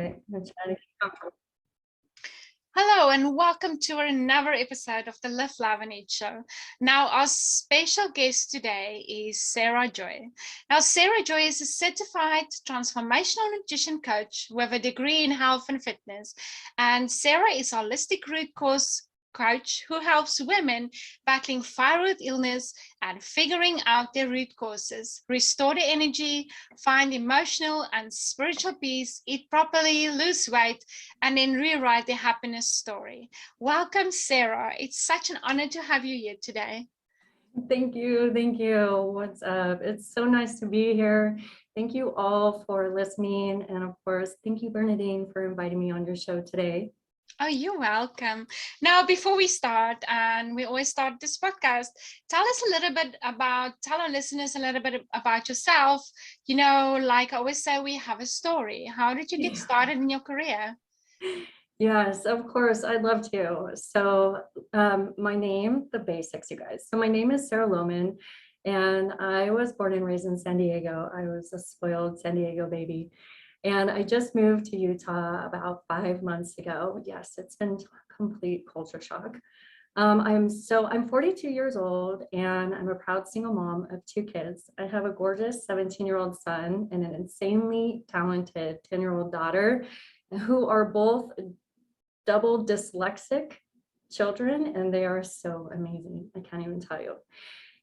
right. I'm trying to get comfortable. Hello and welcome to another episode of the Live, Love and Eat show. Now our special guest today is Sarah Joy. Now Sarah Joy is a certified transformational nutrition coach with a degree in health and fitness. And Sarah is a holistic root cause coach who helps women battling thyroid illness and figuring out their root causes, restore their energy, find emotional and spiritual peace, eat properly, lose weight, and then rewrite their happiness story. Welcome, Sarah. It's such an honor to have you here today. Thank you. Thank you. What's up? It's so nice to be here. Thank you all for listening. And of course, thank you, Bernadine, for inviting me on your show today. Oh, you're welcome. Now, before we start, and we always start this podcast, tell our listeners a little bit about yourself. You know, like I always say, we have a story. How did you get started in your career? Yes, of course. I'd love to. So my name, the basics, you guys. So my name is Sarah Lohman, and I was born and raised in San Diego. I was a spoiled San Diego baby. And I just moved to Utah about 5 months ago. Yes, it's been complete culture shock. I'm 42 years old and I'm a proud single mom of 2 kids. I have a gorgeous 17-year-old son and an insanely talented 10-year-old daughter who are both double dyslexic children, and they are so amazing. I can't even tell you.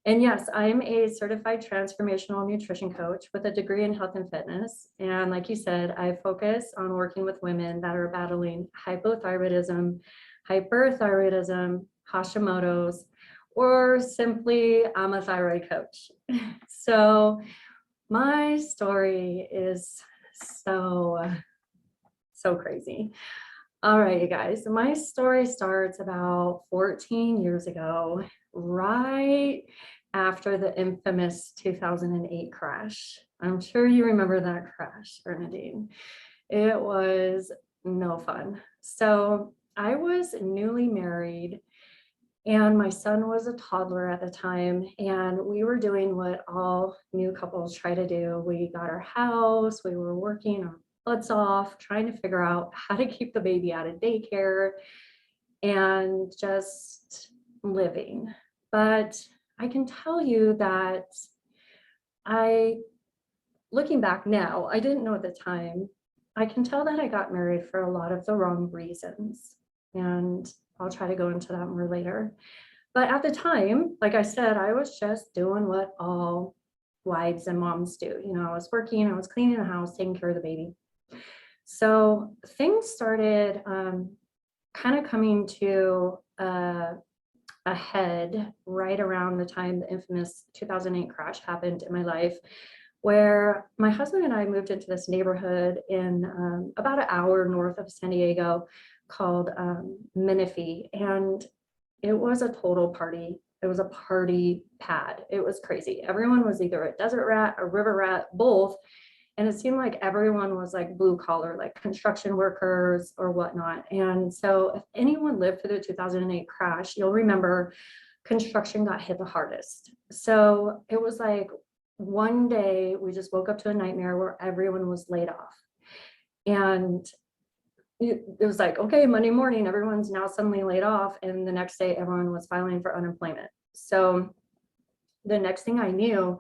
And yes, I'm a certified transformational nutrition coach with a degree in health and fitness. And like you said, I focus on working with women that are battling hypothyroidism, hyperthyroidism, Hashimoto's, or simply I'm a thyroid coach. So my story is so crazy. All right, you guys, my story starts about 14 years ago, right after the infamous 2008 crash. I'm sure you remember that crash, Bernadine. It was no fun. So I was newly married and my son was a toddler at the time, and we were doing what all new couples try to do. We got our house, we were working our butts off, trying to figure out how to keep the baby out of daycare and just living. But I can tell you that looking back now, I didn't know at the time, I can tell that I got married for a lot of the wrong reasons. And I'll try to go into that more later. But at the time, like I said, I was just doing what all wives and moms do. You know, I was working, I was cleaning the house, taking care of the baby. So things started kind of coming to a head right around the time the infamous 2008 crash happened in my life, where my husband and I moved into this neighborhood in about an hour north of San Diego called Menifee. And it was a total party. It was a party pad. It was crazy. Everyone was either a desert rat, a river rat, both. And it seemed like everyone was like blue collar, like construction workers or whatnot. And so if anyone lived through the 2008 crash, you'll remember construction got hit the hardest. So it was like one day we just woke up to a nightmare where everyone was laid off. And it was like, okay, Monday morning, everyone's now suddenly laid off. And the next day, everyone was filing for unemployment. So the next thing I knew,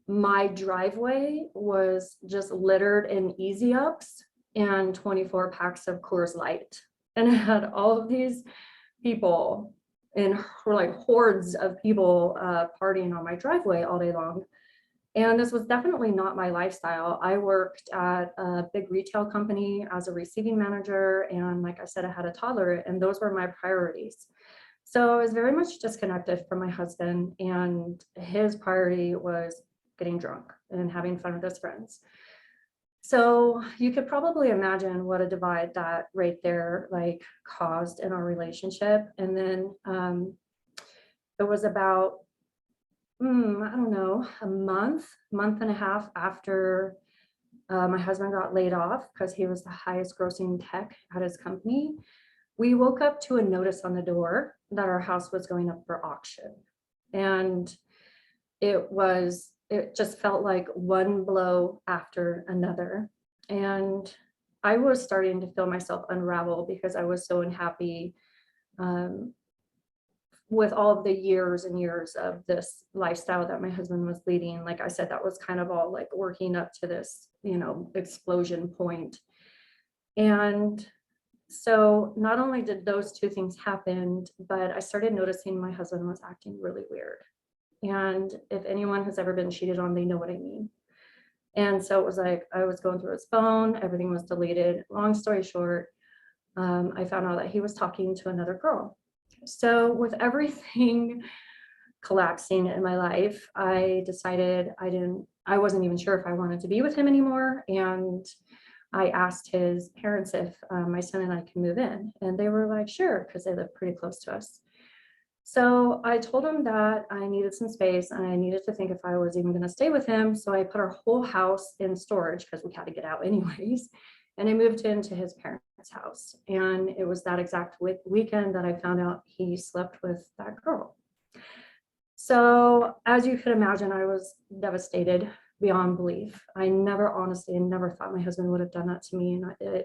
my driveway was just littered in Easy Ups and 24 packs of Coors Light. And I had all of these people and like hordes of people partying on my driveway all day long. And this was definitely not my lifestyle. I worked at a big retail company as a receiving manager. And like I said, I had a toddler, and those were my priorities. So I was very much disconnected from my husband, and his priority was getting drunk and having fun with his friends. So you could probably imagine what a divide that right there like caused in our relationship. And then it was about I don't know, a month and a half after my husband got laid off because he was the highest grossing tech at his company, we woke up to a notice on the door that our house was going up for auction. And it just felt like one blow after another. And I was starting to feel myself unravel because I was so unhappy um, with all of the years and years of this lifestyle that my husband was leading. Like I said, that was kind of all like working up to this, explosion point. And so not only did those two things happen, but I started noticing my husband was acting really weird. And if anyone has ever been cheated on, they know what I mean. And so it was like I was going through his phone, everything was deleted. Long story short, I found out that he was talking to another girl. So with everything collapsing in my life, I decided I wasn't even sure if I wanted to be with him anymore. And I asked his parents if my son and I can move in. And they were like, sure, because they live pretty close to us. So I told him that I needed some space and I needed to think if I was even going to stay with him. So I put our whole house in storage because we had to get out anyways. And I moved into his parents' house. And it was that exact weekend that I found out he slept with that girl. So as you could imagine, I was devastated beyond belief. I never thought my husband would have done that to me. And I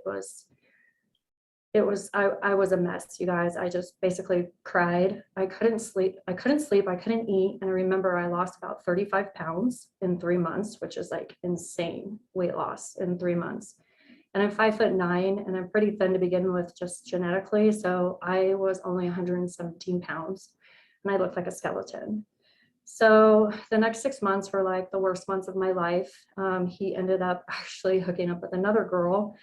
was a mess, you guys. I just basically cried. I couldn't sleep. I couldn't eat. And I remember I lost about 35 pounds in 3 months, which is like insane weight loss in 3 months. And I'm 5'9" and I'm pretty thin to begin with, just genetically. So I was only 117 pounds and I looked like a skeleton. So the next 6 months were like the worst months of my life. He ended up actually hooking up with another girl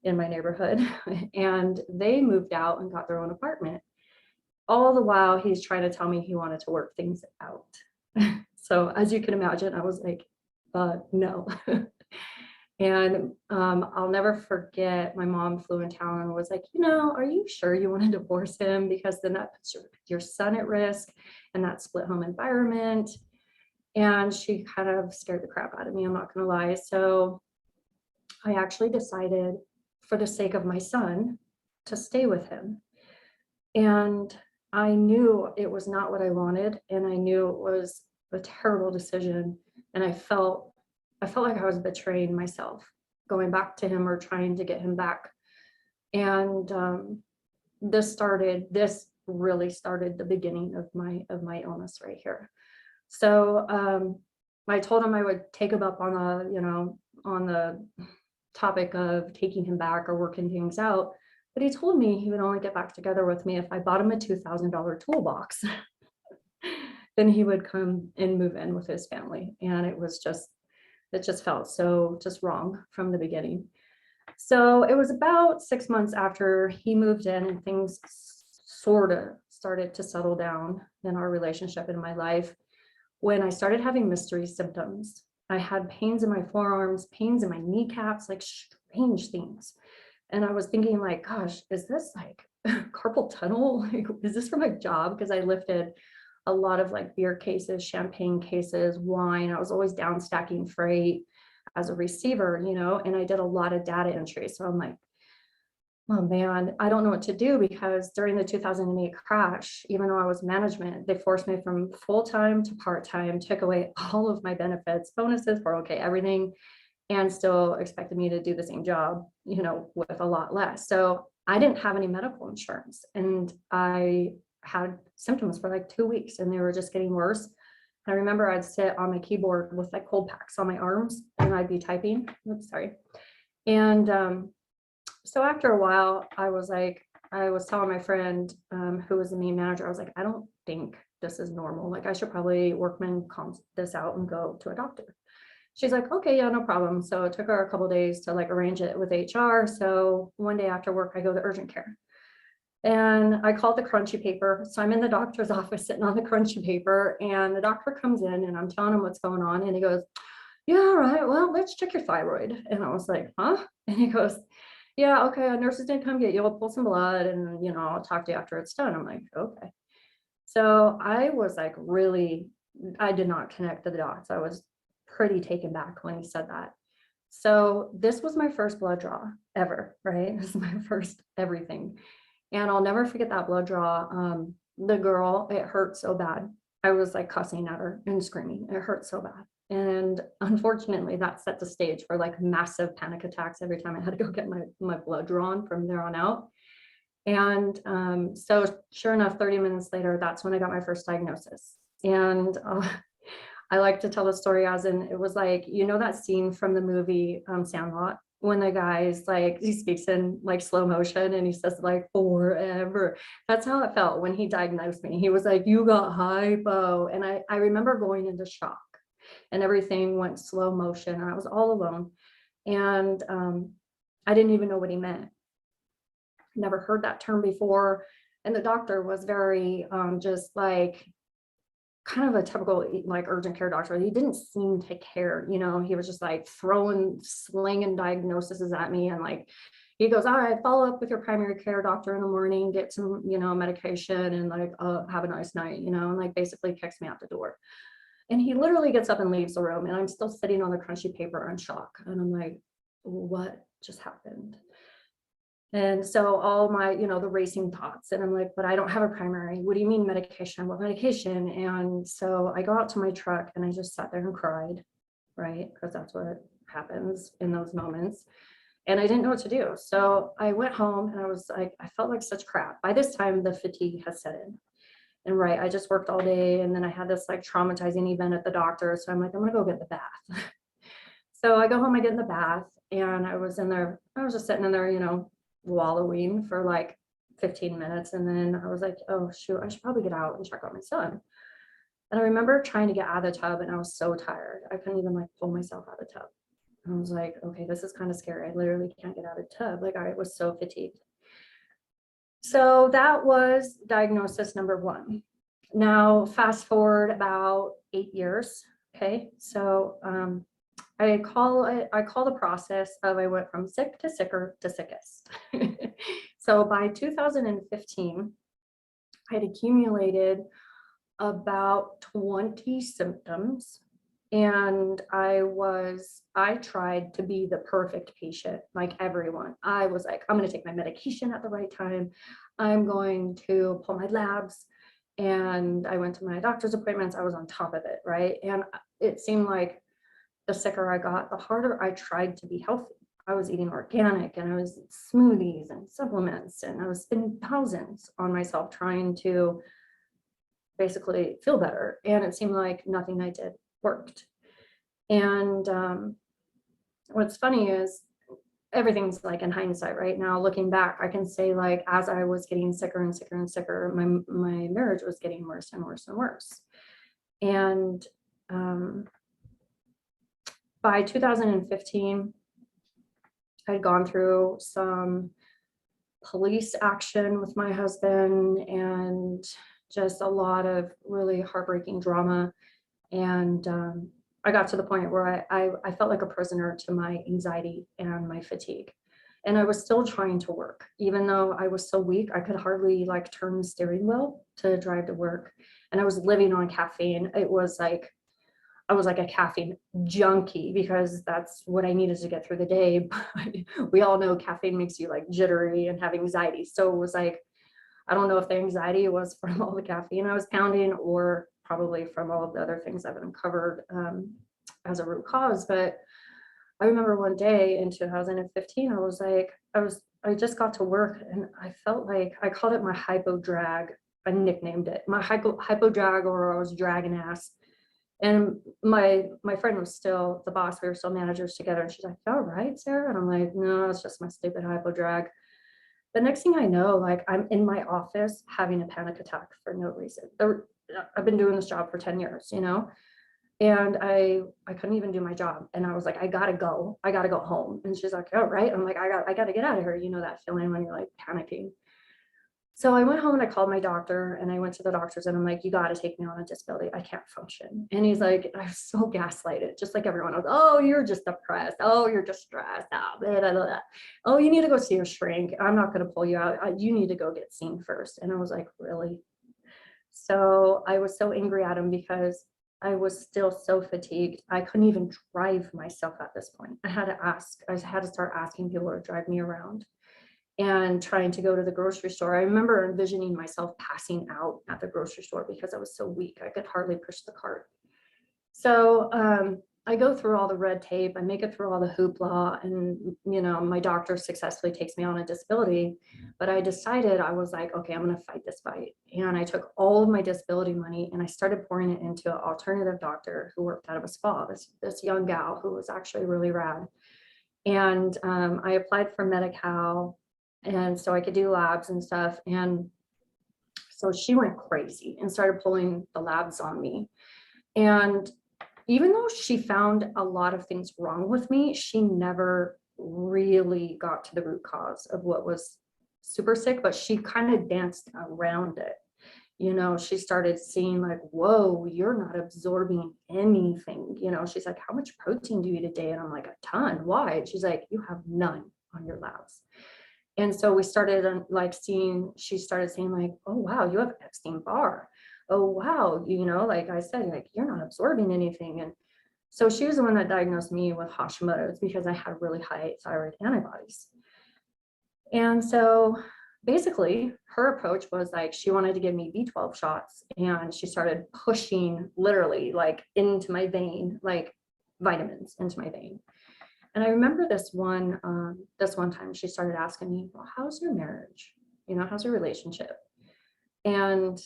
in my neighborhood and they moved out and got their own apartment. All the while he's trying to tell me he wanted to work things out. So as you can imagine, I was like, no. And I'll never forget, my mom flew in town and was like, are you sure you want to divorce him? Because then that puts your son at risk and that split home environment. And she kind of scared the crap out of me, I'm not going to lie. So I actually decided, for the sake of my son, to stay with him. And I knew it was not what I wanted. And I knew it was a terrible decision. And I felt like I was betraying myself, going back to him or trying to get him back. And this really started the beginning of my illness right here. So I told him I would take him up on the topic of taking him back or working things out. But he told me he would only get back together with me if I bought him a $2,000 toolbox. Then he would come and move in with his family. And it just felt so just wrong from the beginning. So it was about 6 months after he moved in and things sort of started to settle down in our relationship in my life, when I started having mystery symptoms. I had pains in my forearms, pains in my kneecaps, like strange things. And I was thinking like, gosh, is this like carpal tunnel? Like, is this for my job? Because I lifted a lot of like beer cases, champagne cases, wine. I was always down stacking freight as a receiver, and I did a lot of data entry. So I'm like, oh man, I don't know what to do, because during the 2008 crash, even though I was management, they forced me from full-time to part-time, took away all of my benefits, bonuses, 401k, everything, and still expected me to do the same job, with a lot less. So I didn't have any medical insurance, and I had symptoms for like 2 weeks and they were just getting worse. I remember I'd sit on my keyboard with like cold packs on my arms and I'd be typing. Oops, sorry. And so after a while, I was telling my friend who was the main manager, I was like, I don't think this is normal. Like I should probably workman comp this out and go to a doctor. She's like, okay, yeah, no problem. So it took her a couple of days to like arrange it with HR. So one day after work, I go to urgent care. And I called the crunchy paper. So I'm in the doctor's office sitting on the crunchy paper, and the doctor comes in and I'm telling him what's going on. And he goes, yeah, all right, well, let's check your thyroid. And I was like, huh? And he goes, yeah, okay, a nurse is gonna come get you. I'll pull some blood and, I'll talk to you after it's done. I'm like, okay. So I was like, I did not connect the dots. I was pretty taken back when he said that. So this was my first blood draw ever, right? This is my first everything. And I'll never forget that blood draw. The girl, it hurt so bad. I was like cussing at her and screaming. It hurt so bad. And unfortunately, that set the stage for like massive panic attacks every time I had to go get my blood drawn from there on out. And so sure enough, 30 minutes later, that's when I got my first diagnosis. And I like to tell the story as in, it was like, you know, that scene from the movie Sandlot, when the guy's like, he speaks in like slow motion and he says like forever. That's how it felt when he diagnosed me. He was like, you got hypo. And I remember going into shock and everything went slow motion and I was all alone. And I didn't even know what he meant. Never heard that term before. And the doctor was very just like kind of a typical like urgent care doctor. He didn't seem to care, you know, he was just like slinging diagnoses at me. And like, he goes, all right, follow up with your primary care doctor in the morning, get some, you know, medication and like, have a nice night, you know, and like basically kicks me out the door. And he literally gets up and leaves the room and I'm still sitting on the crunchy paper in shock. And I'm like, what just happened? And so all my, you know, the racing thoughts and I'm like, but I don't have a primary. What do you mean medication? What medication? And so I go out to my truck and I just sat there and cried, right? Because that's what happens in those moments. And I didn't know what to do. So I went home and I was like, I felt like such crap. By this time, the fatigue has set in. And right, I just worked all day and then I had this like traumatizing event at the doctor. So I'm like, I'm gonna go get the bath. So I go home, I get in the bath and I was in there, I was just sitting in there, you know, wallowing for like 15 minutes. And then I was like, oh shoot, I should probably get out and check on my son. And I remember trying to get out of the tub and I was so tired. I couldn't even like pull myself out of the tub. And I was like, okay, this is kind of scary. I literally can't get out of the tub. Like I was so fatigued. So that was diagnosis number one. Now, fast forward about 8 years. Okay. So I call the process of I went from sick to sicker to sickest. So by 2015, I had accumulated about 20 symptoms and I tried to be the perfect patient like everyone. I was like, I'm going to take my medication at the right time. I'm going to pull my labs. And I went to my doctor's appointments. I was on top of it, right? And it seemed like the sicker I got, the harder I tried to be healthy. I was eating organic and I was smoothies and supplements and I was spending thousands on myself trying to basically feel better. And it seemed like nothing I did worked. And what's funny is everything's like in hindsight right now, looking back, I can say like, as I was getting sicker and sicker and sicker, my marriage was getting worse and worse and worse. And by 2015, I'd gone through some police action with my husband and just a lot of really heartbreaking drama. And I got to the point where I felt like a prisoner to my anxiety and my fatigue. And I was still trying to work, even though I was so weak, I could hardly like turn the steering wheel to drive to work. And I was living on caffeine. It was like, I was like a caffeine junkie because that's what I needed to get through the day. But we all know caffeine makes you like jittery and have anxiety. So it was like, I don't know if the anxiety was from all the caffeine I was pounding or probably from all of the other things I've uncovered as a root cause. But I remember one day in 2015, I was like, I just got to work and I felt like I called it my hypo drag. I nicknamed it my hypo drag, or I was dragging ass. And my friend was still the boss. We were still managers together. And she's like, all right, Sarah. And I'm like, no, it's just my stupid hypo drag. The next thing I know, like I'm in my office having a panic attack for no reason. I've been doing this job for 10 years, you know, and I couldn't even do my job. And I was like, I gotta go home. And she's like, oh, right. I'm like, I gotta get out of here. You know, that feeling when you're like panicking. So I went home and I called my doctor and I went to the doctors and I'm like, you got to take me on a disability. I can't function. And he's like, I was so gaslighted, just like everyone else. Oh, you're just depressed. Oh, you're just stressed out. Blah, blah, blah. Oh, you need to go see your shrink. I'm not going to pull you out. You need to go get seen first. And I was like, really? So I was so angry at him because I was still so fatigued. I couldn't even drive myself at this point. I had to start asking people to drive me around and trying to go to the grocery store. I remember envisioning myself passing out at the grocery store because I was so weak. I could hardly push the cart. So I go through all the red tape, I make it through all the hoopla, and my doctor successfully takes me on a disability. But I decided, I was like, okay, I'm going to fight this fight. And I took all of my disability money and I started pouring it into an alternative doctor who worked out of a spa, this young gal who was actually really rad. And I applied for Medi-Cal, and so I could do labs and stuff. And so she went crazy and started pulling the labs on me. And even though she found a lot of things wrong with me, she never really got to the root cause of what was super sick, but she kind of danced around it. She started seeing like, whoa, you're not absorbing anything. She's like, how much protein do you eat a day? And I'm like, a ton. Why? And she's like, you have none on your labs. And so we started she started saying like, oh, wow, you have Epstein-Barr. Oh, wow. Like I said, like, you're not absorbing anything. And so she was the one that diagnosed me with Hashimoto's because I had really high thyroid antibodies. And so basically her approach was like, she wanted to give me B12 shots, and she started pushing literally like into my vein, like vitamins into my vein. And I remember this one time she started asking me, well, how's your marriage? How's your relationship? And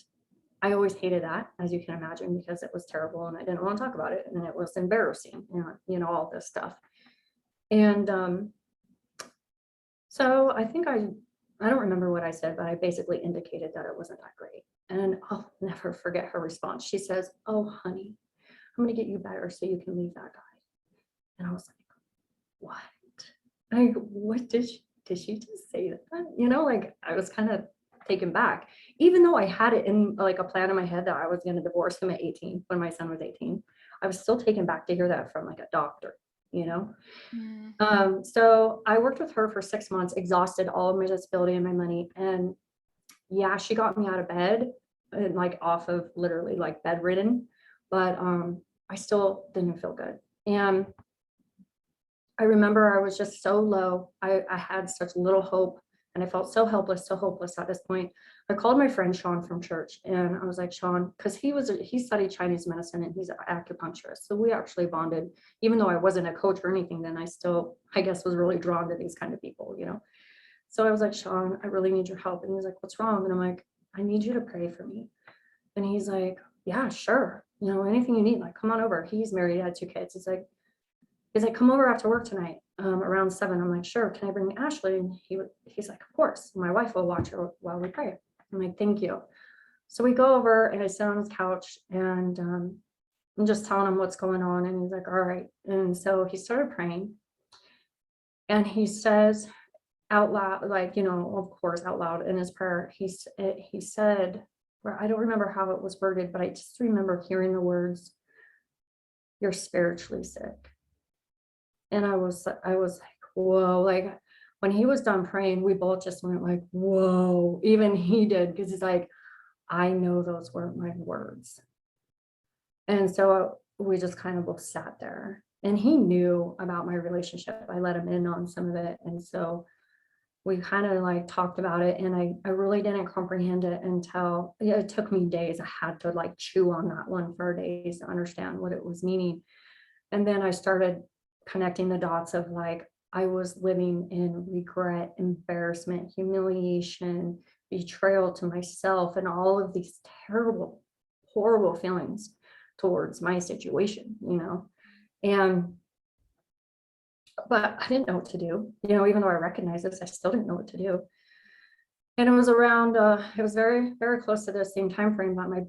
I always hated that, as you can imagine, because it was terrible and I didn't want to talk about it. And it was embarrassing, all this stuff. And so I think I don't remember what I said, but I basically indicated that it wasn't that great. And I'll never forget her response. She says, oh, honey, I'm going to get you better so you can leave that guy. And I was like, what? Like, what did she just say that? Like I was kind of taken back, even though I had it in like a plan in my head that I was going to divorce him at 18 when my son was 18. I was still taken back to hear that from like a doctor, So I worked with her for 6 months, exhausted all of my disability and my money. And yeah, she got me out of bed and like off of literally like bedridden, but I still didn't feel good. And I remember I was just so low. I had such little hope, and I felt so helpless, so hopeless at this point. I called my friend Sean from church, and I was like, Sean, because he studied Chinese medicine and he's an acupuncturist. So we actually bonded, even though I wasn't a coach or anything, then I still, I guess, was really drawn to these kind of people, So I was like, Sean, I really need your help. And he's like, what's wrong? And I'm like, I need you to pray for me. And he's like, yeah, sure. Anything you need, like, come on over. He's married, he had 2 kids. He's like, come over after work tonight around 7. I'm like, sure. Can I bring Ashley? And he's like, of course. My wife will watch her while we pray. I'm like, thank you. So we go over and I sit on his couch, and I'm just telling him what's going on. And he's like, all right. And so he started praying, and he says out loud, like, of course, out loud in his prayer, he said, well, I don't remember how it was worded, but I just remember hearing the words, you're spiritually sick. And I was like, whoa, like when he was done praying, we both just went like, whoa, even he did, because he's like, I know those weren't my words. And so we just kind of both sat there, and he knew about my relationship. I let him in on some of it. And so we kind of like talked about it, and I really didn't comprehend it until it took me days. I had to like chew on that one for days to understand what it was meaning. And then I started connecting the dots of like, I was living in regret, embarrassment, humiliation, betrayal to myself, and all of these terrible, horrible feelings towards my situation, and but I didn't know what to do, even though I recognized this, I still didn't know what to do. And it was around, it was very, very close to the same time frame that my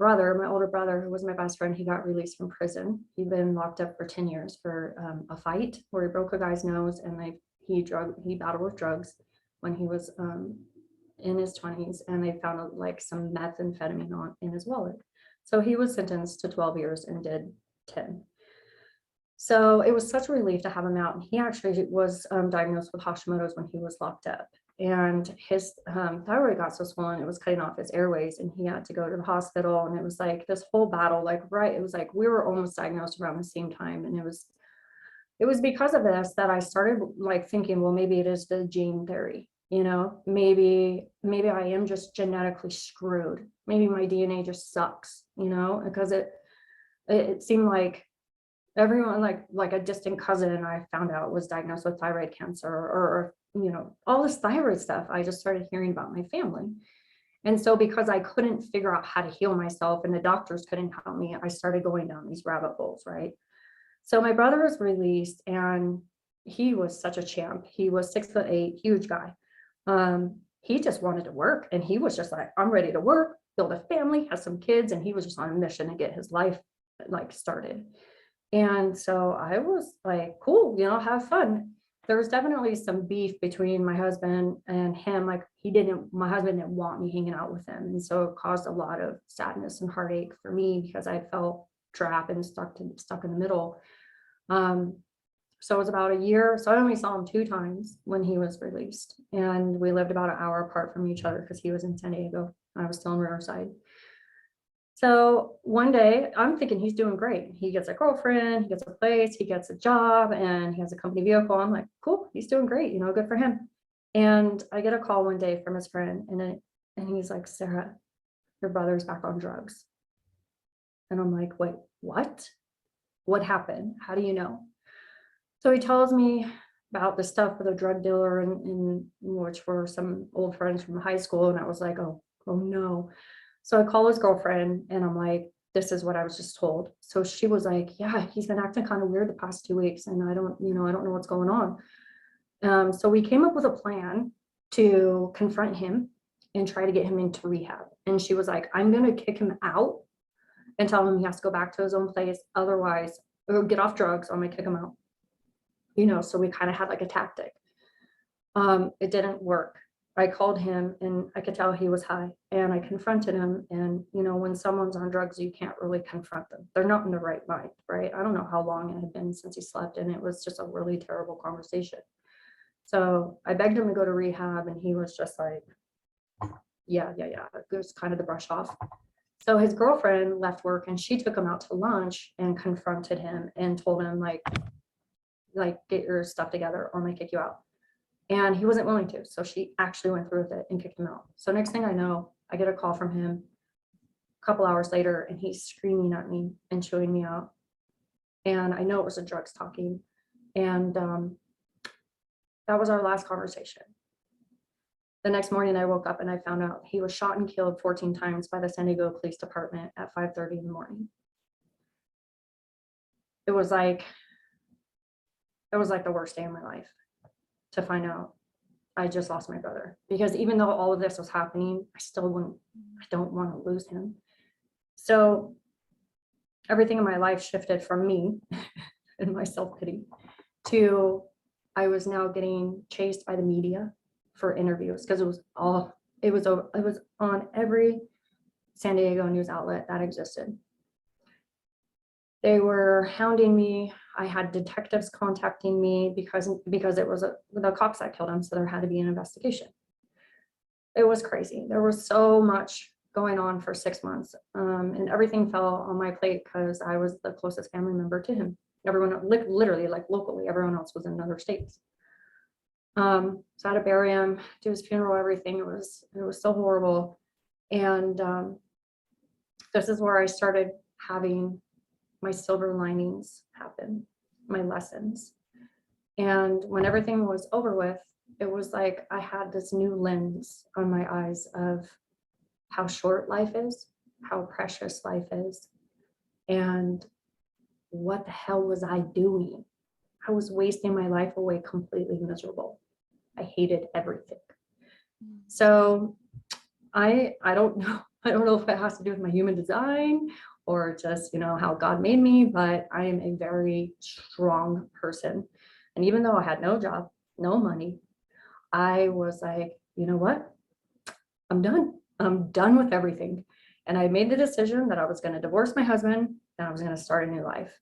older brother, who was my best friend, he got released from prison. He'd been locked up for 10 years for a fight where he broke a guy's nose, and he battled with drugs when he was in his 20s, and they found like some methamphetamine in his wallet. So he was sentenced to 12 years and did 10. So it was such a relief to have him out. And he actually was diagnosed with Hashimoto's when he was locked up. And his thyroid got so swollen, it was cutting off his airways, and he had to go to the hospital. And it was like this whole battle, like, right, it was like we were almost diagnosed around the same time. And it was because of this that I started like thinking, well, maybe it is the gene theory, maybe I am just genetically screwed. Maybe my DNA just sucks, because it seemed like Everyone, like a distant cousin I found out was diagnosed with thyroid cancer, or all this thyroid stuff. I just started hearing about my family. And so because I couldn't figure out how to heal myself and the doctors couldn't help me, I started going down these rabbit holes, right? So my brother was released, and he was such a champ. He was 6'8", huge guy. He just wanted to work, and he was just like, I'm ready to work, build a family, have some kids, and he was just on a mission to get his life like started. And so I was like, cool, have fun. There was definitely some beef between my husband and him. Like, my husband didn't want me hanging out with him. And so it caused a lot of sadness and heartache for me because I felt trapped and stuck in the middle. So it was about a year. So I only saw him 2 times when he was released. And we lived about an hour apart from each other because he was in San Diego. I was still in Riverside. So one day I'm thinking he's doing great. He gets a girlfriend, he gets a place, he gets a job, and he has a company vehicle. I'm like, cool, he's doing great, good for him. And I get a call one day from his friend, and he's like, Sarah, your brother's back on drugs. And I'm like, wait, what? What happened? How do you know? So he tells me about the stuff with a drug dealer, and which were some old friends from high school. And I was like, oh no. So I call his girlfriend, and I'm like, this is what I was just told. So she was like, yeah, he's been acting kind of weird the past 2 weeks, and I don't know what's going on. So we came up with a plan to confront him and try to get him into rehab. And she was like, I'm going to kick him out and tell him he has to go back to his own place. Otherwise, or get off drugs, or I'm going to kick him out. So we kind of had like a tactic. It didn't work. I called him, and I could tell he was high, and I confronted him. And, when someone's on drugs, you can't really confront them. They're not in the right mind, right? I don't know how long it had been since he slept, and it was just a really terrible conversation. So I begged him to go to rehab, and he was just like, yeah. It was kind of the brush off. So his girlfriend left work, and she took him out to lunch and confronted him and told him like, get your stuff together or I'm gonna kick you out. And he wasn't willing to. So she actually went through with it and kicked him out. So next thing I know, I get a call from him a couple hours later, and he's screaming at me and chewing me out. And I know it was the drugs talking. And that was our last conversation. The next morning I woke up and I found out he was shot and killed 14 times by the San Diego Police Department at 5:30 in the morning. It was like the worst day of my life to find out I just lost my brother, because even though all of this was happening, I don't want to lose him. So everything in my life shifted from me and my self-pity to I was now getting chased by the media for interviews, because it was on every San Diego news outlet that existed. They were hounding me. I had detectives contacting me because it was the cops that killed him, so there had to be an investigation. It was crazy. There was so much going on for 6 months, and everything fell on my plate because I was the closest family member to him. Everyone, literally, like locally, everyone else was in other states. So I had to bury him, do his funeral, everything. It was so horrible. And this is where I started having my silver linings happen, my lessons. And when everything was over with, it was like I had this new lens on my eyes of how short life is, how precious life is, and what the hell was I doing? I was wasting my life away completely miserable. I hated everything. So I don't know. I don't know if it has to do with my human design or just, how God made me, but I am a very strong person. And even though I had no job, no money, I was like, you know what? I'm done. I'm done with everything. And I made the decision that I was going to divorce my husband and I was going to start a new life.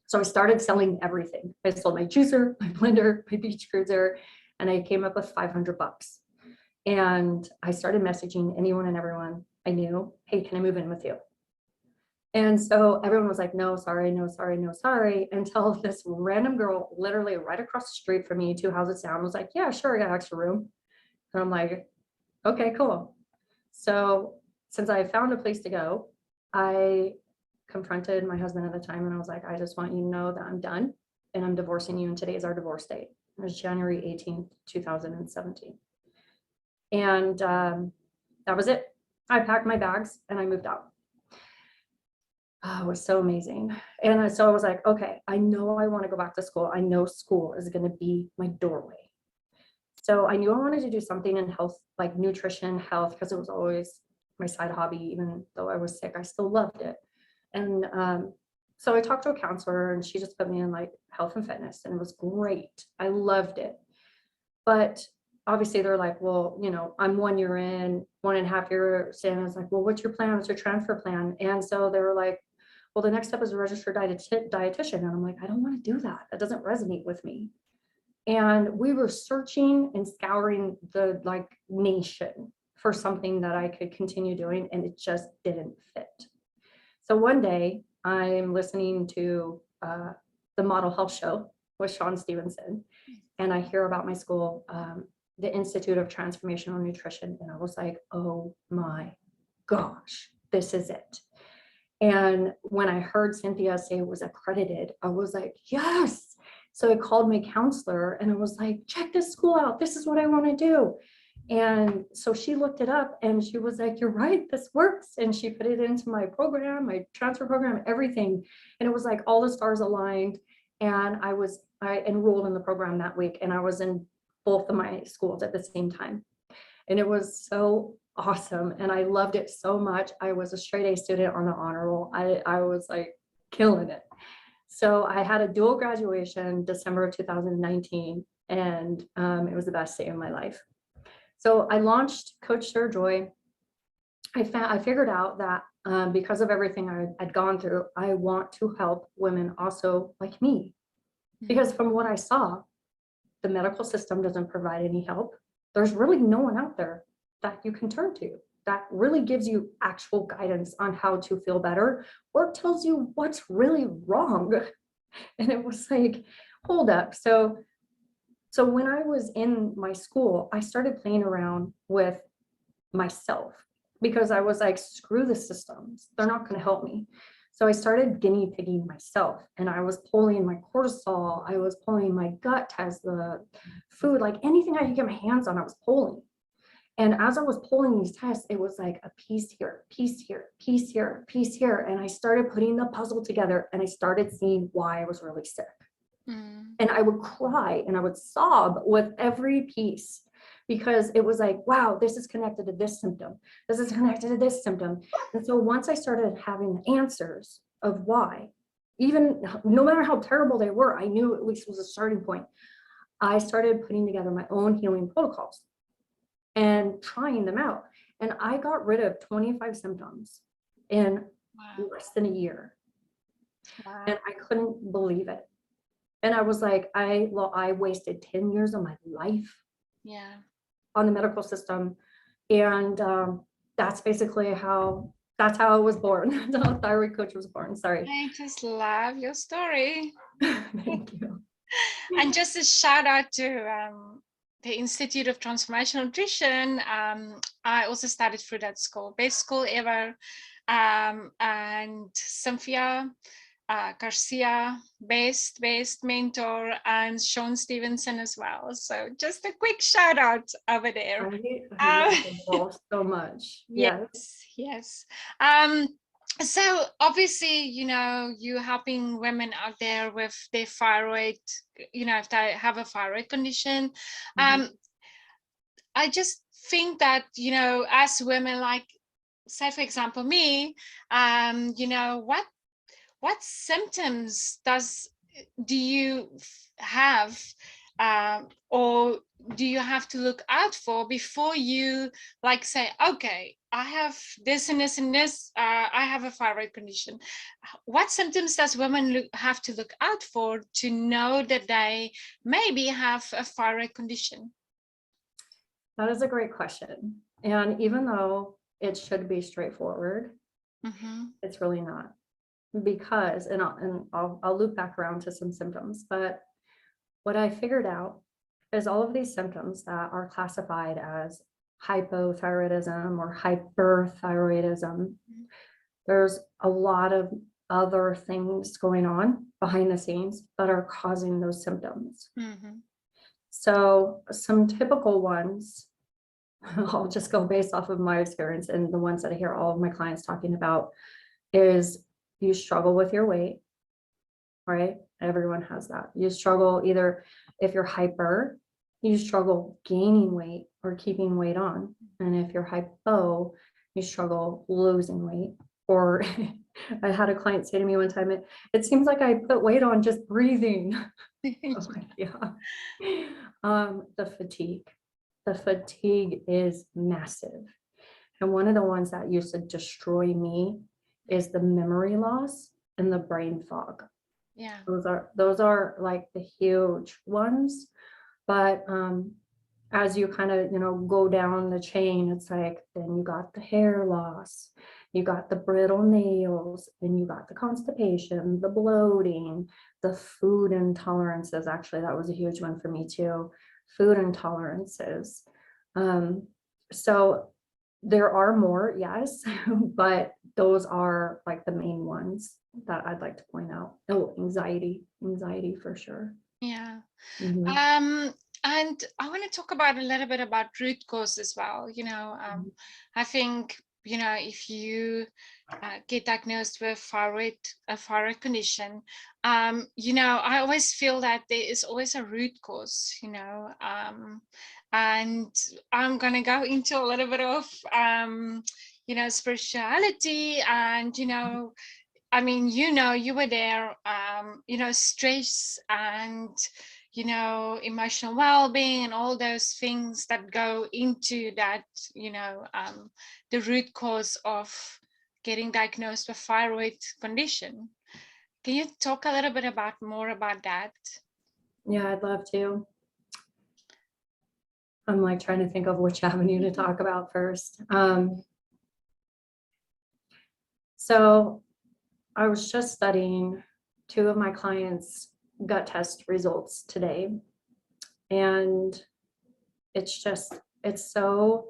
So I started selling everything. I sold my juicer, my blender, my beach cruiser, and I came up with $500. And I started messaging anyone and everyone I knew, hey, can I move in with you? And so everyone was like, no, sorry, no, sorry, no, sorry, until this random girl literally right across the street from me, 2 houses down, was like, yeah, sure, I got extra room. And I'm like, okay, cool. So since I found a place to go, I confronted my husband at the time and I was like, I just want you to know that I'm done and I'm divorcing you. And today's our divorce date. It was January 18th, 2017. And that was it. I packed my bags and I moved out. Oh, it was so amazing. And so I was like, okay, I know I want to go back to school. I know school is going to be my doorway. So I knew I wanted to do something in health, like nutrition, health, because it was always my side hobby. Even though I was sick, I still loved it. And so I talked to a counselor and she just put me in like health and fitness and it was great. I loved it. But obviously they're like, well, you know, I'm 1 year in, 1.5 years in. I was like, well, what's your plan? What's your transfer plan? And so they were like, well, the next step is a registered dietitian. And I'm like, I don't want to do that. That doesn't resonate with me. And we were searching and scouring the like nation for something that I could continue doing, and it just didn't fit. So one day I'm listening to the Model Health Show with Shawn Stevenson, and I hear about my school, the Institute of Transformational Nutrition, and I was like, oh my gosh, this is it. And when I heard Cynthia say it was accredited, I was like, yes. So I called my counselor and I was like, check this school out. This is what I want to do. And so she looked it up and she was like, you're right, this works. And she put it into my program, my transfer program, everything. And it was like all the stars aligned. And I enrolled in the program that week and I was in both of my schools at the same time. And it was so awesome. And I loved it so much. I was a straight A student on the honor roll. I was like killing it. So I had a dual graduation December of 2019, and it was the best day of my life. So I launched Coach Sarah Joy. I figured out that because of everything I'd gone through, I want to help women also like me. Because from what I saw, the medical system doesn't provide any help. There's really no one out there that you can turn to that really gives you actual guidance on how to feel better or tells you what's really wrong. And it was like, hold up. So when I was in my school, I started playing around with myself because I was like, screw the systems. They're not going to help me. So I started guinea pigging myself and I was pulling my cortisol. I was pulling my gut test, the food, like anything I could get my hands on, I was pulling. And as I was pulling these tests, it was like a piece here, piece here, piece here, piece here. And I started putting the puzzle together and I started seeing why I was really sick. And I would cry and I would sob with every piece because it was like, wow, this is connected to this symptom. This is connected to this symptom. And so once I started having the answers of why, even no matter how terrible they were, I knew at least was a starting point. I started putting together my own healing protocols and trying them out. And I got rid of 25 symptoms in less than a year. Wow. And I couldn't believe it. And I was like, I wasted 10 years of my life on the medical system. And that's basically that's how I was born. The thyroid coach was born. Sorry. I just love your story. Thank you. And just a shout out to the Institute of Transformational Nutrition. I also studied through that school, best school ever. And Cynthia Garcia, best mentor, and Shawn Stevenson as well. So just a quick shout out over there. I love them all so much. Yes. So obviously, you know, you're helping women out there with their thyroid, you know, if they have a thyroid condition. I just think that, you know, as women, like, say, for example, me, you know, what symptoms do you have, or do you have to look out for before you like say, okay, I have this and this and this, I have a thyroid condition? What symptoms does women have to look out for to know that they maybe have a thyroid condition? That is a great question. And even though it should be straightforward, it's really not. Because, and I'll loop back around to some symptoms, but what I figured out is all of these symptoms that are classified as hypothyroidism or hyperthyroidism, there's a lot of other things going on behind the scenes that are causing those symptoms. So some typical ones, I'll just go based off of my experience and the ones that I hear all of my clients talking about, is you struggle with your weight, right? Everyone has that. You struggle either if you're hyper, you struggle gaining weight or keeping weight on. And if you're hypo, you struggle losing weight. Or I had a client say to me one time, it seems like I put weight on just breathing. I'm like, yeah. The fatigue. The fatigue is massive. And one of the ones that used to destroy me is the memory loss and the brain fog. Yeah. Those are like the huge ones. But as you kind of, go down the chain, it's like, then you got the hair loss, you got the brittle nails, and you got the constipation, the bloating, the food intolerances. Actually, that was a huge one for me too. Food intolerances. So there are more, yes, but those are like the main ones that I'd like to point out. Oh, anxiety for sure. Yeah. Mhm. And I want to talk about a little bit about root cause as well. I think, if you get diagnosed with a thyroid condition, I always feel that there is always a root cause, and I'm going to go into a little bit of, spirituality and, I mean, you were there, stress and, emotional well-being and all those things that go into that, the root cause of getting diagnosed with thyroid condition. Can you talk a little bit more about that? Yeah, I'd love to. I'm like trying to think of which avenue to talk about first. So I was just studying 2 of my clients' gut test results today. And it's so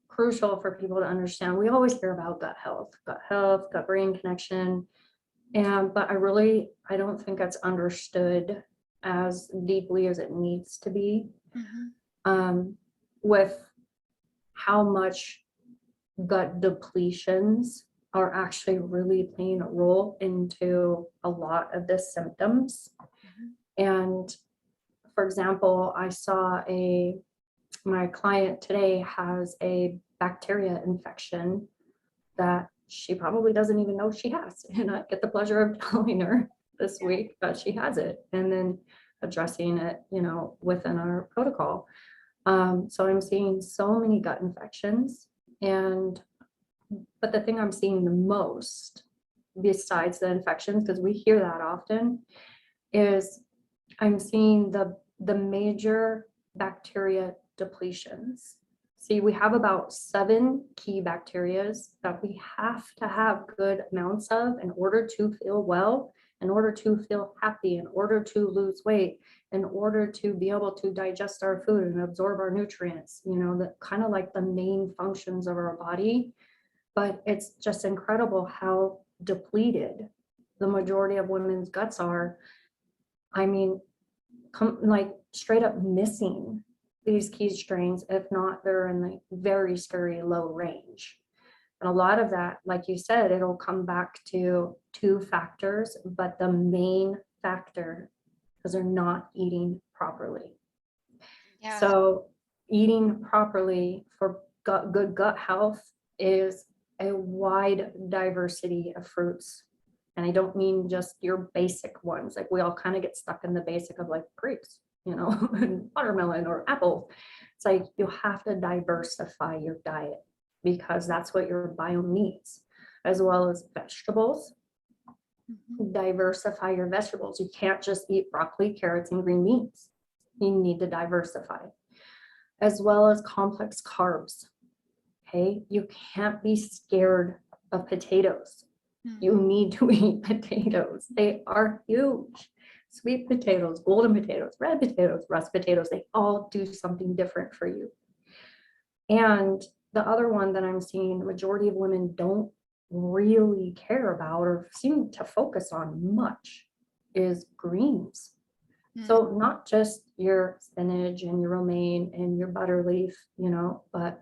crucial for people to understand. We always hear about gut health, gut brain connection. But I don't think it's understood as deeply as it needs to be, with how much gut depletions are actually really playing a role into a lot of the symptoms. And for example, I saw my client today has a bacteria infection that she probably doesn't even know she has. And I get the pleasure of telling her this week that she has it and then addressing it, within our protocol. So I'm seeing so many gut infections, but the thing I'm seeing the most, besides the infections, because we hear that often, is I'm seeing the major bacteria depletions. See, we have about 7 key bacteria that we have to have good amounts of in order to feel well, in order to feel happy, in order to lose weight, in order to be able to digest our food and absorb our nutrients, the kind of like the main functions of our body. But it's just incredible how depleted the majority of women's guts are. I mean, like straight up missing these key strains. If not, they're in the very scary low range. And a lot of that, like you said, it'll come back to 2 factors, but the main factor is they're not eating properly. Yeah. So eating properly for good gut health is a wide diversity of fruits. And I don't mean just your basic ones. Like we all kind of get stuck in the basic of like grapes, and watermelon or apple. It's like you have to diversify your diet because that's what your biome needs, as well as vegetables. Diversify your vegetables. You can't just eat broccoli, carrots, and green beans. You need to diversify, as well as complex carbs. Okay, you can't be scared of potatoes. You need to eat potatoes. They are huge. Sweet potatoes, golden potatoes, red potatoes, rust potatoes, they all do something different for you. And the other one that I'm seeing, the majority of women don't really care about or seem to focus on much is greens. So not just your spinach and your romaine and your butter leaf, but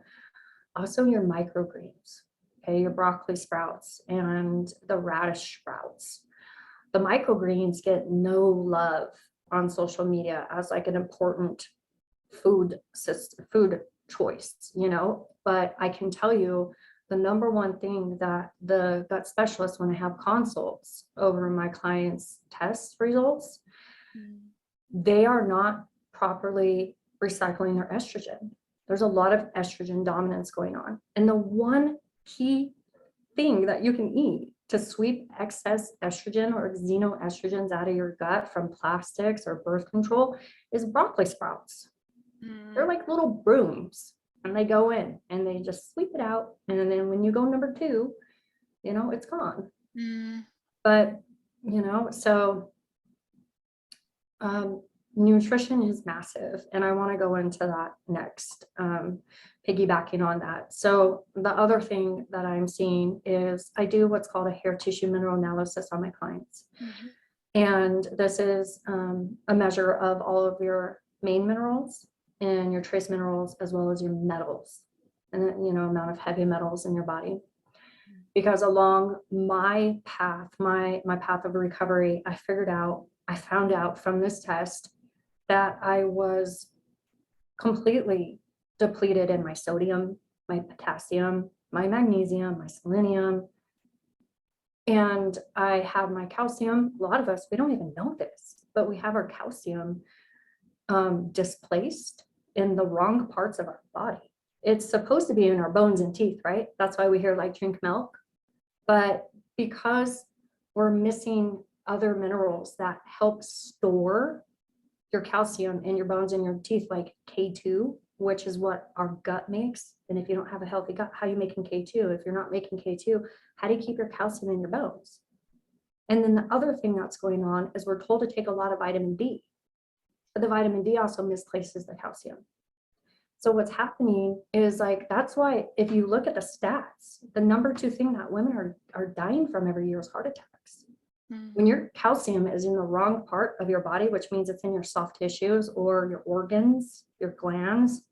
also your microgreens, okay, your broccoli sprouts and the radish sprouts. The microgreens get no love on social media as like an important food choice, but I can tell you the number one thing that the gut specialist, when I have consults over my clients' test results, they are not properly recycling their estrogen. There's a lot of estrogen dominance going on. And the one key thing that you can eat to sweep excess estrogen or xenoestrogens out of your gut from plastics or birth control is broccoli sprouts. They're like little brooms, and they go in and they just sweep it out. And then when you go number 2, it's gone. But, so nutrition is massive, and I want to go into that next, piggybacking on that. So the other thing that I'm seeing is I do what's called a hair tissue mineral analysis on my clients. And this is a measure of all of your main minerals and your trace minerals, as well as your metals and amount of heavy metals in your body. Because along my path, my path of recovery, I found out from this test that I was completely depleted in my sodium, my potassium, my magnesium, my selenium, and I have my calcium. A lot of us, we don't even know this, but we have our calcium displaced in the wrong parts of our body. It's supposed to be in our bones and teeth, right? That's why we hear like drink milk. But because we're missing other minerals that help store your calcium in your bones and your teeth, like K2, which is what our gut makes. And if you don't have a healthy gut, how are you making K2? If you're not making K2, how do you keep your calcium in your bones? And then the other thing that's going on is we're told to take a lot of vitamin D, but the vitamin D also misplaces the calcium. So what's happening is like, that's why if you look at the stats, the number 2 thing that women are dying from every year is heart attacks. When your calcium is in the wrong part of your body, which means it's in your soft tissues or your organs, your glands,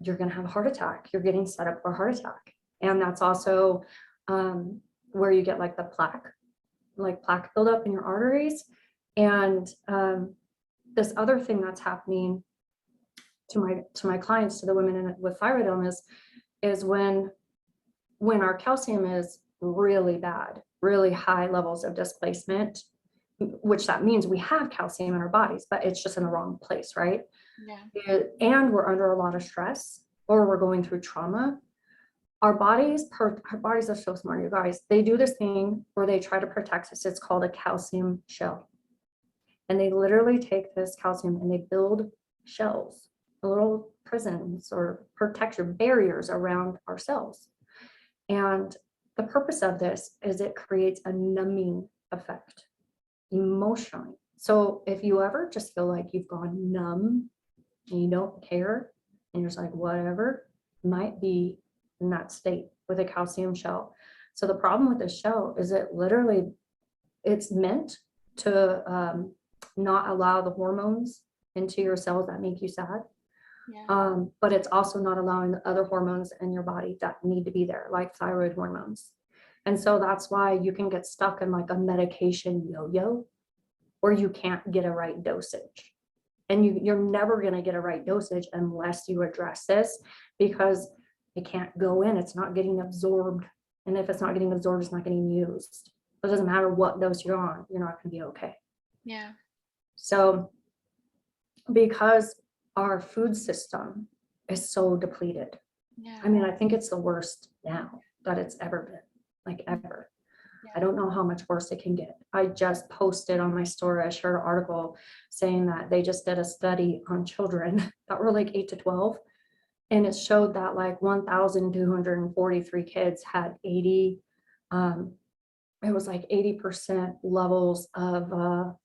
you're going to have a heart attack. You're getting set up for a heart attack. And that's also where you get like the plaque buildup in your arteries. And this other thing that's happening to my clients, to the women with thyroid illness, is when our calcium is really bad, really high levels of displacement, which that means we have calcium in our bodies, but it's just in the wrong place, right? Yeah. And we're under a lot of stress, or we're going through trauma. Our bodies are so smart, you guys. They do this thing where they try to protect us. It's called a calcium shell. And they literally take this calcium and they build shells, little prisons or protection barriers around our cells. And the purpose of this is it creates a numbing effect emotionally. So if you ever just feel like you've gone numb and you don't care and you're just like, whatever, might be in that state with a calcium shell. So the problem with this shell is it's meant to not allow the hormones into your cells that make you sad. Yeah. But it's also not allowing the other hormones in your body that need to be there, like thyroid hormones. And so that's why you can get stuck in like a medication yo-yo where you can't get a right dosage. And you're never going to get a right dosage unless you address this, because it can't go in. It's not getting absorbed. And if it's not getting absorbed, it's not getting used. It doesn't matter what dose you're on, you're not going to be okay. Yeah. So because our food system is so depleted. Yeah. I mean, I think it's the worst now that it's ever been, like ever. Yeah. I don't know how much worse it can get. I just posted on my story, I shared an article saying that they just did a study on children that were like 8 to 12. And it showed that like 1,243 kids had 80 levels of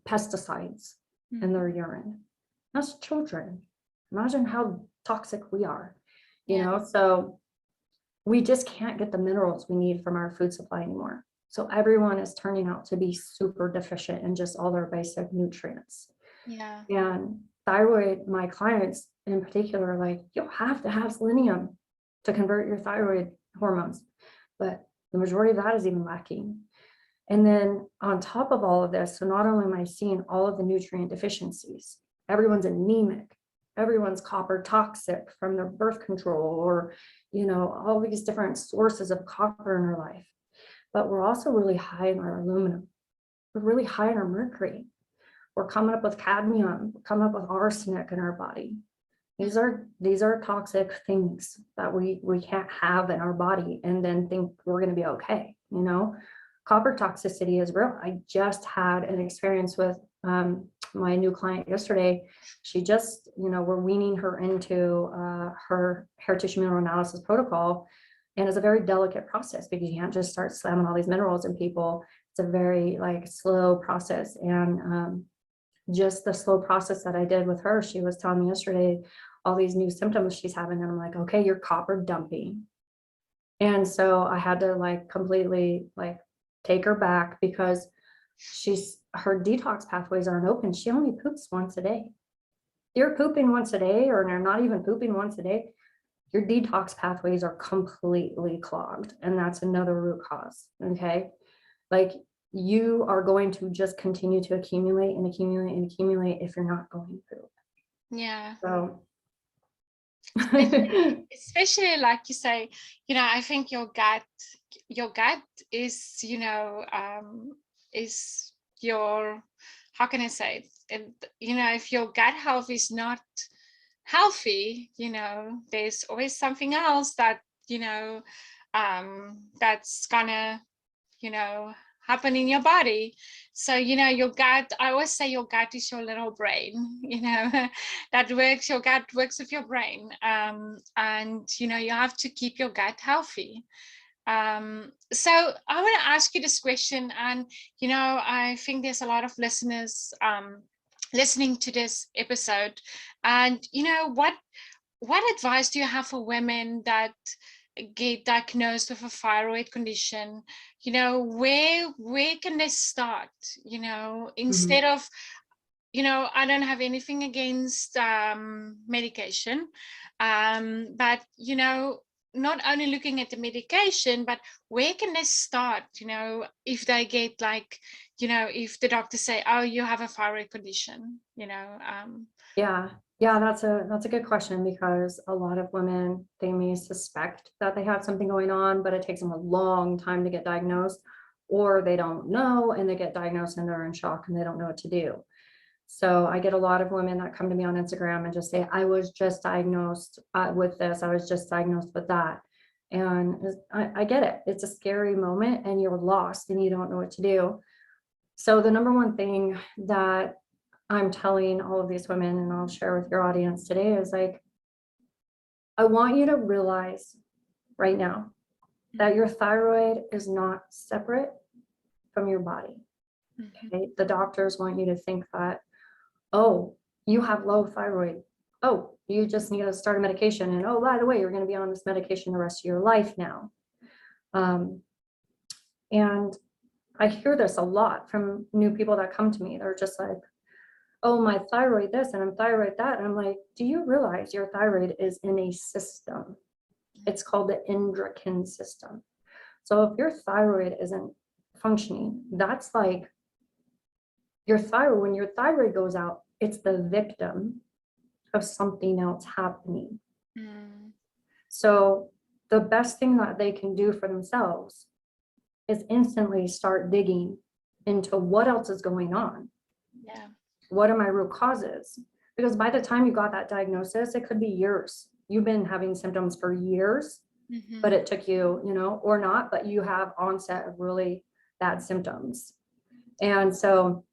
pesticides in their urine. That's children. Imagine how toxic we are, you know? So we just can't get the minerals we need from our food supply anymore. So everyone is turning out to be super deficient in just all their basic nutrients. Yeah. And thyroid, my clients in particular, like, you'll have to have selenium to convert your thyroid hormones, but the majority of that is even lacking. And then on top of all of this, so not only am I seeing all of the nutrient deficiencies, everyone's anemic, everyone's copper toxic from their birth control, or, all these different sources of copper in our life. But we're also really high in our aluminum. We're really high in our mercury. We're coming up with cadmium, we're coming up with arsenic in our body. These are toxic things that we can't have in our body and then think we're going to be okay. Copper toxicity is real. I just had an experience with my new client yesterday. She just, we're weaning her into her hair tissue mineral analysis protocol. And it's a very delicate process because you can't just start slamming all these minerals in people. It's a very slow process. And just the slow process that I did with her, she was telling me yesterday all these new symptoms she's having. And I'm like, okay, you're copper dumping. And so I had to completely take her back because her detox pathways aren't open. She only poops once a day. You're pooping once a day, or you're not even pooping once a day, your detox pathways are completely clogged. And that's another root cause. Okay. You are going to just continue to accumulate and accumulate and accumulate if you're not going through. Yeah. So especially like you say, I think your gut is, is your, how can I say it? If your gut health is not healthy, there's always something else that, that's gonna, happen in your body. So your gut, I always say your gut is your little brain, your gut works with your brain, and you have to keep your gut healthy. So I want to ask you this question, and I think there's a lot of listeners listening to this episode, and what advice do you have for women that get diagnosed with a thyroid condition? Where can they start? Instead of, I don't have anything against medication, but not only looking at the medication, but where can they start? If they get if the doctor say, oh, you have a thyroid condition. Yeah, that's a good question, because a lot of women, they may suspect that they have something going on, but it takes them a long time to get diagnosed, or they don't know and they get diagnosed and they're in shock and they don't know what to do. So I get a lot of women that come to me on Instagram and just say, I was just diagnosed with this, I was just diagnosed with that. And I get it. It's a scary moment and you're lost and you don't know what to do. So the number one thing that I'm telling all of these women, and I'll share with your audience today, is I want you to realize right now that your thyroid is not separate from your body. Okay? The doctors want you to think that, oh, you have low thyroid. Oh, you just need to start a medication. And oh, by the way, you're going to be on this medication the rest of your life now. And I hear this a lot from new people that come to me. They're just like, oh, my thyroid this and I'm thyroid that. And I'm like, do you realize your thyroid is in a system? It's called the endocrine system. So if your thyroid isn't functioning, that's like your thyroid, when your thyroid goes out, it's the victim of something else happening. So the best thing that they can do for themselves is instantly start digging into what else is going on. Yeah. What are my root causes? Because by the time you got that diagnosis, it could be years. You've been having symptoms for years, but it took you, or not, but you have onset of really bad symptoms. And so,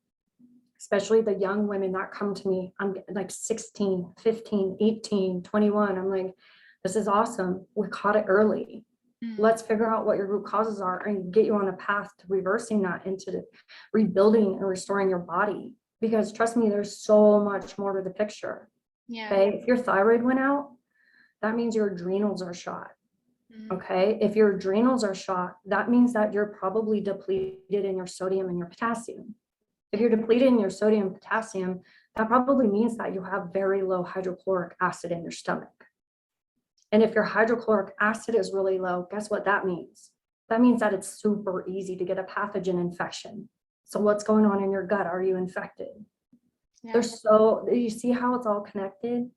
especially the young women that come to me, I'm like 16, 15, 18, 21. I'm like, this is awesome. We caught it early. Let's figure out what your root causes are and get you on a path to reversing that into rebuilding and restoring your body. Because trust me, there's so much more to the picture. Yeah. Okay. If your thyroid went out, that means your adrenals are shot. Okay. If your adrenals are shot, that means that you're probably depleted in your sodium and your potassium. If you're depleted in your sodium and potassium, that probably means that you have very low hydrochloric acid in your stomach. And if your hydrochloric acid is really low, guess what that means? That means that it's super easy to get a pathogen infection. So what's going on in your gut? Are you infected? Yeah. You see how it's all connected?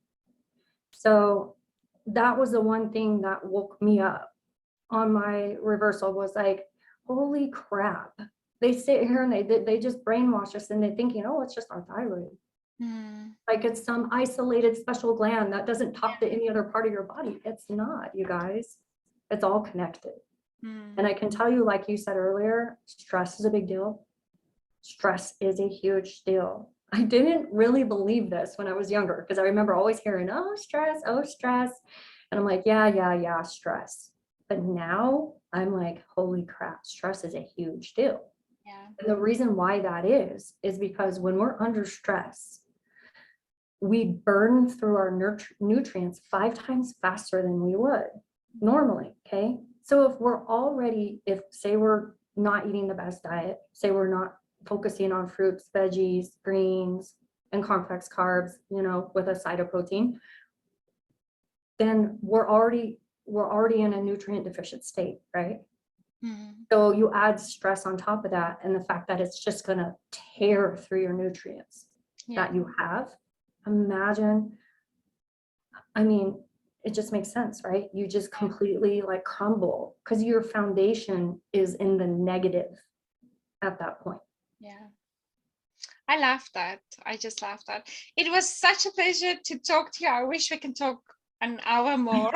So that was the one thing that woke me up on my reversal, was like, holy crap. They sit here and they just brainwash us, and they're thinking, oh, it's just our thyroid. Like it's some isolated special gland that doesn't talk to any other part of your body. It's not, you guys. It's all connected. And I can tell you, like you said earlier, stress is a big deal. Stress is a huge deal. I didn't really believe this when I was younger, because I remember always hearing, oh, stress, oh, stress. And I'm like, yeah, stress. But now I'm like, holy crap, stress is a huge deal. Yeah. And the reason why that is because when we're under stress, we burn through our nutrients 5 times faster than we would normally. Okay. So if say we're not eating the best diet, say we're not focusing on fruits, veggies, greens, and complex carbs, with a side of protein, then we're already in a nutrient deficient state, right? So you add stress on top of that, and the fact that it's just going to tear through your nutrients that you have. Imagine, I mean, it just makes sense, right? You just completely like crumble because your foundation is in the negative at that point. Yeah. I laughed at. I just laughed at. It was such a pleasure to talk to you. I wish we can talk an hour more.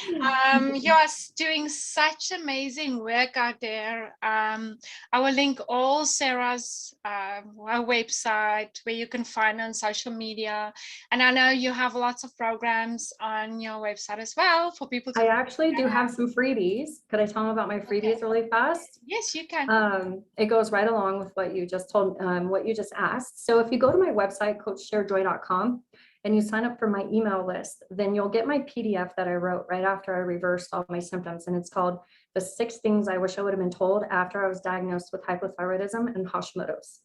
You are doing such amazing work out there. I will link all Sarah's website, where you can find her on social media. And I know you have lots of programs on your website as well for people to. I actually do have some freebies. Could I tell them about my freebies really fast? Yes, you can. It goes right along with what you just told, what you just asked. So if you go to my website, coachsharejoy.com, and you sign up for my email list, then you'll get my PDF that I wrote right after I reversed all my symptoms. And it's called The 6 Things I Wish I Would Have Been Told After I Was Diagnosed with Hypothyroidism and Hashimoto's.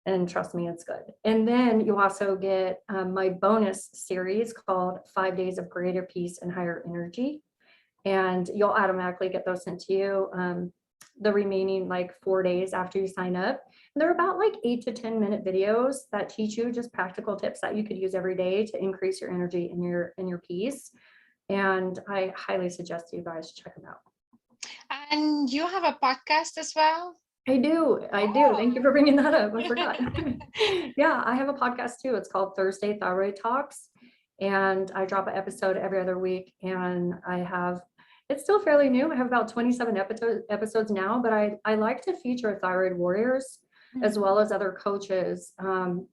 And trust me, it's good. And then you also get my bonus series called 5 Days of Greater Peace and Higher Energy. And you'll automatically get those sent to you the remaining 4 days after you sign up. And they're about 8 to 10 minute videos that teach you just practical tips that you could use every day to increase your energy and your peace. And I highly suggest you guys check them out. And you have a podcast as well? I do. Thank you for bringing that up. I forgot. Yeah, I have a podcast too. It's called Thursday Thyroid Talks. And I drop an episode every other week. And it's still fairly new. I have about 27 episodes now, but I like to feature thyroid warriors as well as other coaches. And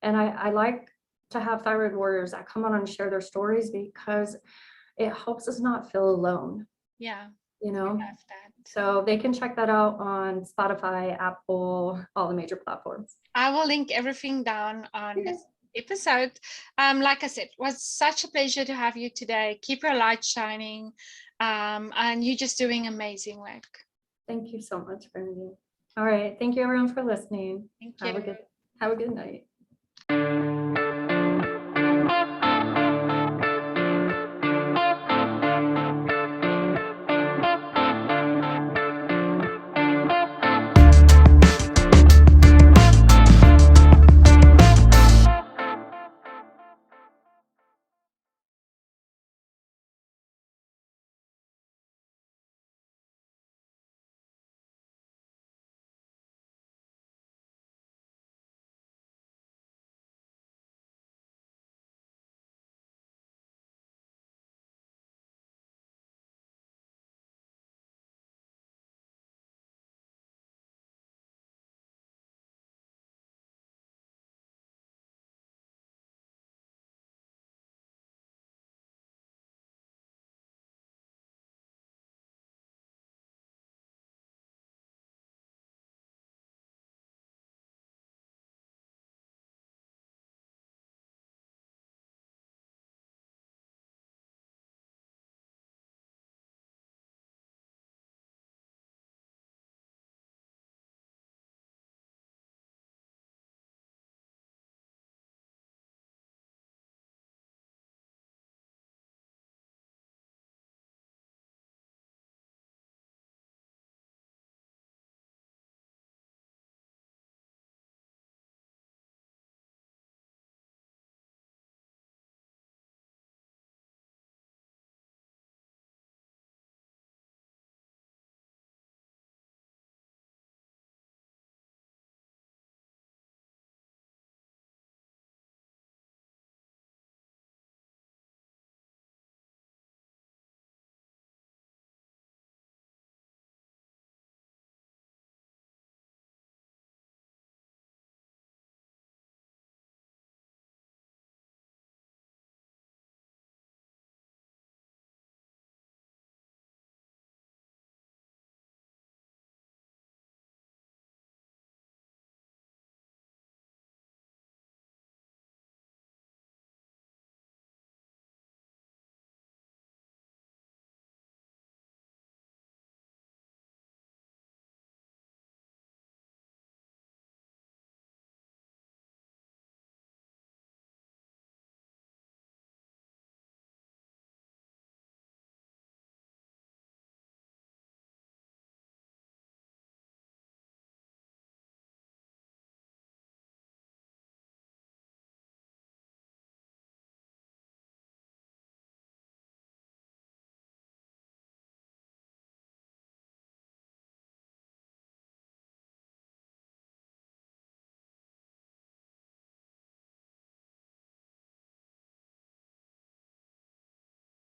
I like to have thyroid warriors that come on and share their stories, because it helps us not feel alone. Yeah. So they can check that out on Spotify, Apple, all the major platforms. I will link everything down on this episode. Like I said, it was such a pleasure to have you today. Keep your light shining. And you're just doing amazing work. Thank you so much, Brandy. All right. Thank you everyone for listening. Thank you. Have a good night.